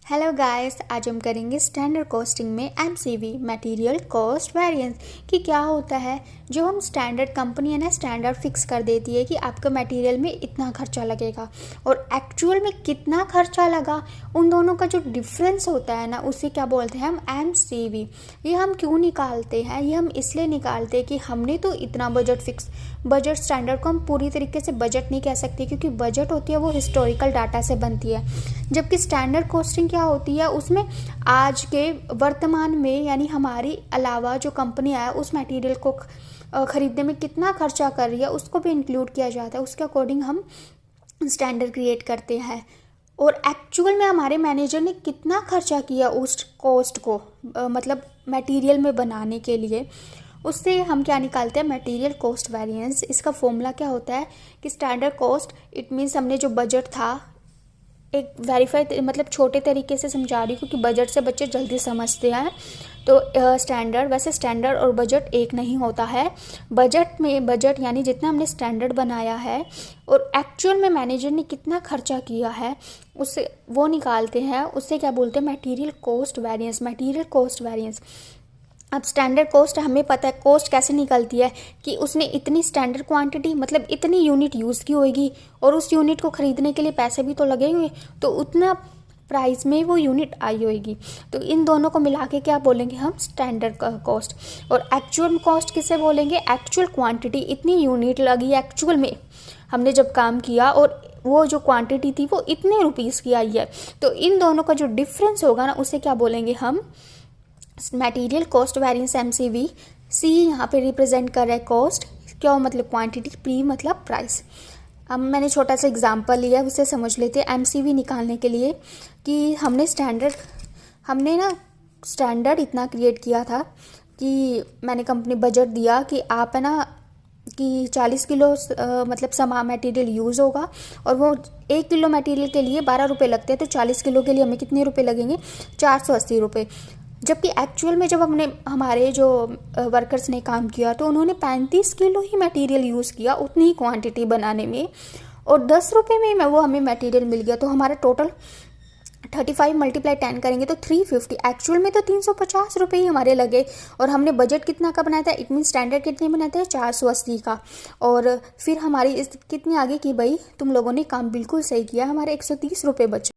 Hello guys, आज हम करेंगे स्टैंडर्ड कॉस्टिंग में एमसीवी मटेरियल कॉस्ट वेरिएंस कि क्या होता है। जो हम स्टैंडर्ड कंपनी है ना, स्टैंडर्ड फिक्स कर देती है कि आपका मटेरियल में इतना खर्चा लगेगा और एक्चुअल में कितना खर्चा लगा, उन दोनों का जो डिफरेंस होता है ना, उसे क्या बोलते हैं हम एमसीवी। ये हम क्यों निकालते हैं? ये हम इसलिए निकालते हैं कि हमने तो इतना बजट स्टैंडर्ड को हम पूरी तरीके से बजट नहीं कह सकते, क्योंकि बजट होती है वो हिस्टोरिकल डाटा से बनती है, जबकि स्टैंडर्ड कॉस्टिंग क्या होती है उसमें आज के वर्तमान में यानी हमारी अलावा जो कंपनी है उस मटेरियल को ख़रीदने में कितना खर्चा कर रही है उसको भी इंक्लूड किया जाता है। उसके अकॉर्डिंग हम स्टैंडर्ड क्रिएट करते हैं और एक्चुअल में हमारे मैनेजर ने कितना खर्चा किया उस कॉस्ट को मतलब मटेरियल में बनाने के लिए, उससे हम क्या निकालते हैं मटेरियल कॉस्ट वेरिएंस। इसका फॉर्मूला क्या होता है कि स्टैंडर्ड कॉस्ट इट मीन्स हमने जो बजट था एक वेरीफाई मतलब छोटे तरीके से समझा रही हूँ क्योंकि बजट से बच्चे जल्दी समझते हैं। तो वैसे स्टैंडर्ड और बजट एक नहीं होता है। बजट यानी जितना हमने स्टैंडर्ड बनाया है और एक्चुअल में मैनेजर ने कितना खर्चा किया है उससे वो निकालते हैं, उससे क्या बोलते हैं मटेरियल कॉस्ट वेरिएंस। अब स्टैंडर्ड कॉस्ट हमें पता है कॉस्ट कैसे निकलती है कि उसने इतनी स्टैंडर्ड क्वांटिटी मतलब इतनी यूनिट यूज़ की होगी और उस यूनिट को ख़रीदने के लिए पैसे भी तो लगेंगे, तो उतना प्राइस में वो यूनिट आई होगी। तो इन दोनों को मिला के क्या बोलेंगे हम स्टैंडर्ड कॉस्ट। और एक्चुअल कॉस्ट किसे बोलेंगे? एक्चुअल क्वांटिटी, इतनी यूनिट लगी एक्चुअल में हमने जब काम किया और वो जो क्वांटिटी थी वो इतने रुपीज़ की आई है। तो इन दोनों का जो डिफरेंस होगा ना उसे क्या बोलेंगे हम मटेरियल कॉस्ट वेरिएंस एमसीवी। सी यहाँ पे रिप्रेजेंट कर रहा है कॉस्ट, क्या मतलब क्वांटिटी, पी मतलब प्राइस। अब मैंने छोटा सा एग्जांपल लिया है उसे समझ लेते हैं एमसीवी निकालने के लिए कि हमने स्टैंडर्ड इतना क्रिएट किया था कि मैंने कंपनी बजट दिया कि आप है ना कि 40 किलो मतलब सामान मटेरियल यूज़ होगा और वो 1 किलो मटेरियल के लिए 12 रुपये लगते हैं, तो 40 किलो के लिए हमें कितने रुपए लगेंगे? 480 रुपये। जबकि एक्चुअल में जब हमारे जो वर्कर्स ने काम किया तो उन्होंने 35 किलो ही मटेरियल यूज़ किया उतनी ही क्वांटिटी बनाने में और 10 रुपये में वो हमें मटेरियल मिल गया। तो हमारा टोटल 35 × 10 करेंगे तो 350, एक्चुअल में तो 350 रुपये ही हमारे लगे। और हमने बजट कितना का बनाया था? इट मीन स्टैंडर्ड कितने बनाते हैं? 480 का। और फिर हमारी कितनी आगे की भाई, तुम लोगों ने काम बिल्कुल सही किया, हमारे 130 रुपये बचे।